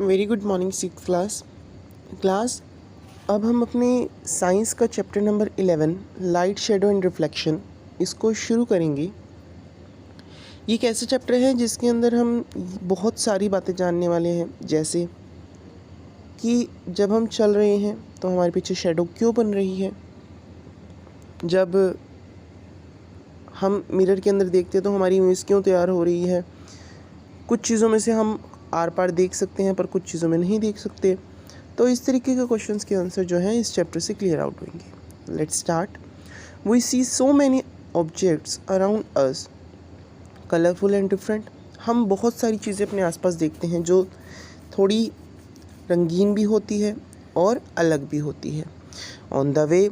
Very good morning six class. अब हम अपने साइंस का chapter number 11 light shadow and reflection इसको शुरू करेंगे। ये एक ऐसा चैप्टर है जिसके अंदर हम बहुत सारी बातें जानने वाले हैं, जैसे कि जब हम चल रहे हैं तो हमारे पीछे शेडो क्यों बन रही है, जब हम मिरर के अंदर देखते हैं तो हमारी इमेज क्यों तैयार हो रही है। कुछ चीज़ों में से हम आर पार देख सकते हैं पर कुछ चीज़ों में नहीं देख सकते। तो इस तरीके के क्वेश्चंस के आंसर जो हैं इस चैप्टर से क्लियर आउट होंगे। Let's start. We see so many objects around us colourful and different. हम बहुत सारी चीज़ें अपने आसपास देखते हैं जो थोड़ी रंगीन भी होती है और अलग भी होती है। On the way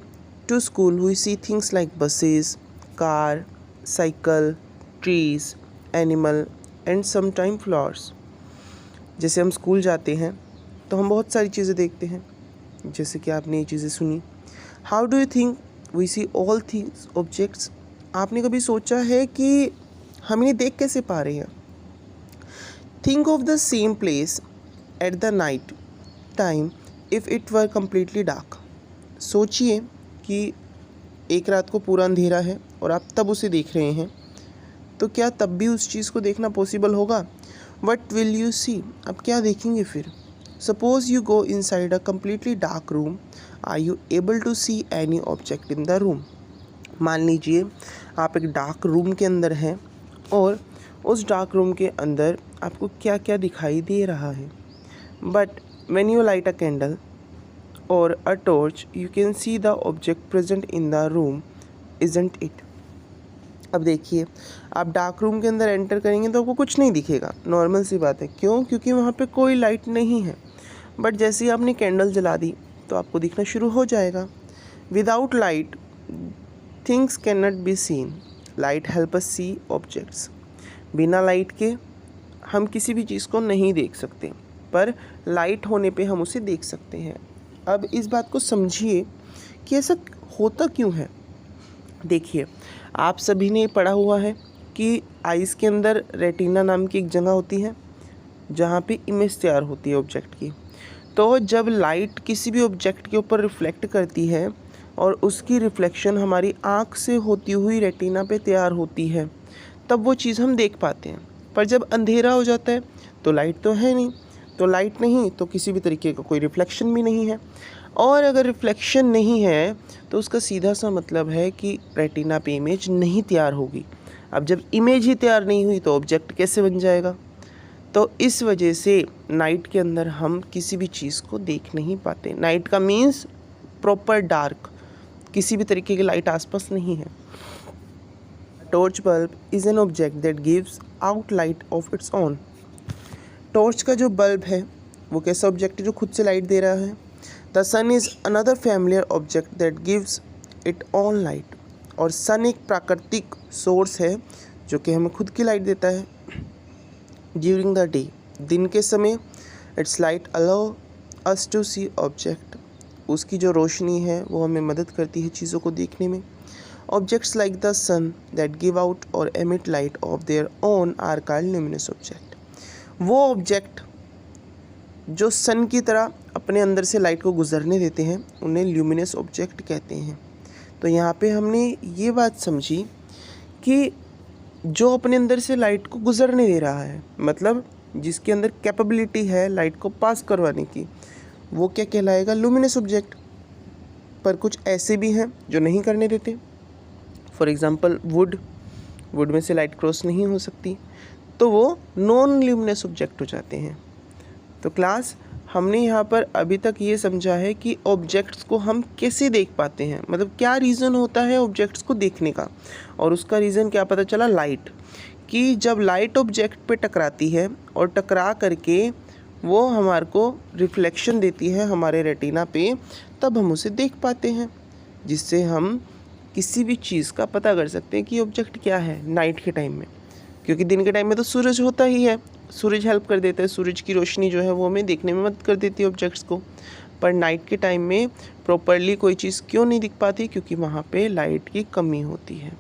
to school we see things like buses, car, cycle, trees, animal and sometime flowers. जैसे हम स्कूल जाते हैं तो हम बहुत सारी चीज़ें देखते हैं, जैसे कि आपने ये चीज़ें सुनी। How do you think we see all things objects. आपने कभी सोचा है कि हम इन्हें देख कैसे पा रहे हैं। Think of the same place at the night time if it were completely dark. सोचिए कि एक रात को पूरा अंधेरा है और आप तब उसे देख रहे हैं, तो क्या तब भी उस चीज़ को देखना पॉसिबल होगा। What will you see. अब क्या देखेंगे फिर। Suppose you go inside a completely dark room, are you able to see any object in the room. मान लीजिए आप एक डार्क रूम के अंदर हैं और उस डार्क रूम के अंदर आपको क्या क्या दिखाई दे रहा है। But when you light a candle और a torch you can see the object present in the room, isn't it. अब देखिए, आप डार्क रूम के अंदर एंटर करेंगे तो आपको कुछ नहीं दिखेगा, नॉर्मल सी बात है। क्यों? क्योंकि वहाँ पे कोई लाइट नहीं है। बट जैसे ही आपने कैंडल जला दी तो आपको दिखना शुरू हो जाएगा। Without light things can not be seen, light help us see objects. बिना लाइट के हम किसी भी चीज़ को नहीं देख सकते, पर लाइट होने पे हम उसे देख सकते हैं। अब इस बात को समझिए कि ऐसा होता क्यों है। देखिए, आप सभी ने पढ़ा हुआ है कि आइज़ के अंदर रेटिना नाम की एक जगह होती है जहाँ पे इमेज तैयार होती है ऑब्जेक्ट की। तो जब लाइट किसी भी ऑब्जेक्ट के ऊपर रिफ्लेक्ट करती है और उसकी रिफ्लेक्शन हमारी आँख से होती हुई रेटिना पे तैयार होती है, तब वो चीज़ हम देख पाते हैं। पर जब अंधेरा हो जाता है तो लाइट तो है नहीं, तो लाइट नहीं तो किसी भी तरीके का कोई रिफ्लेक्शन भी नहीं है। और अगर रिफ्लेक्शन नहीं है तो उसका सीधा सा मतलब है कि रेटिना पे इमेज नहीं तैयार होगी। अब जब इमेज ही तैयार नहीं हुई तो ऑब्जेक्ट कैसे बन जाएगा। तो इस वजह से नाइट के अंदर हम किसी भी चीज़ को देख नहीं पाते। नाइट का मीन्स प्रॉपर डार्क, किसी भी तरीके की लाइट आसपास नहीं है। Torch bulb is an object that gives out light of its own. Torch का जो बल्ब है वो कैसा ऑब्जेक्ट है जो खुद से लाइट दे रहा है। The sun is another familiar object that gives it on light. और सन एक प्राकृतिक सोर्स है जो कि हमें खुद की लाइट देता है। ड्यूरिंग द डे, दिन के समय, its light allow us to see object. उसकी जो रोशनी है वो हमें मदद करती है चीज़ों को देखने में। Objects like the sun that give out और emit light of their own are called luminous object. वो ऑब्जेक्ट जो सन की तरह अपने अंदर से लाइट को गुजरने देते हैं उन्हें ल्यूमिनस ऑब्जेक्ट कहते हैं। तो यहाँ पे हमने ये बात समझी कि जो अपने अंदर से लाइट को गुजरने दे रहा है, मतलब जिसके अंदर कैपेबिलिटी है लाइट को पास करवाने की, वो क्या कहलाएगा, ल्यूमिनस ऑब्जेक्ट। पर कुछ ऐसे भी हैं जो नहीं करने देते। फॉर एग्ज़ाम्पल वुड में से लाइट क्रॉस नहीं हो सकती, तो वो नॉन ल्यूमिनस ऑब्जेक्ट हो जाते हैं। तो क्लास, हमने यहाँ पर अभी तक ये समझा है कि ऑब्जेक्ट्स को हम कैसे देख पाते हैं, मतलब क्या रीज़न होता है ऑब्जेक्ट्स को देखने का। और उसका रीज़न क्या पता चला, लाइट। कि जब लाइट ऑब्जेक्ट पे टकराती है और टकरा करके वो हमारे को रिफ्लेक्शन देती है हमारे रेटिना पे, तब हम उसे देख पाते हैं, जिससे हम किसी भी चीज़ का पता कर सकते हैं कि ऑब्जेक्ट क्या है नाइट के टाइम में। क्योंकि दिन के टाइम में तो सूरज होता ही है, सूरज हेल्प कर देता है, सूरज की रोशनी जो है वो हमें देखने में मदद कर देती है ऑब्जेक्ट्स को। पर नाइट के टाइम में प्रॉपरली कोई चीज़ क्यों नहीं दिख पाती, क्योंकि वहाँ पे लाइट की कमी होती है।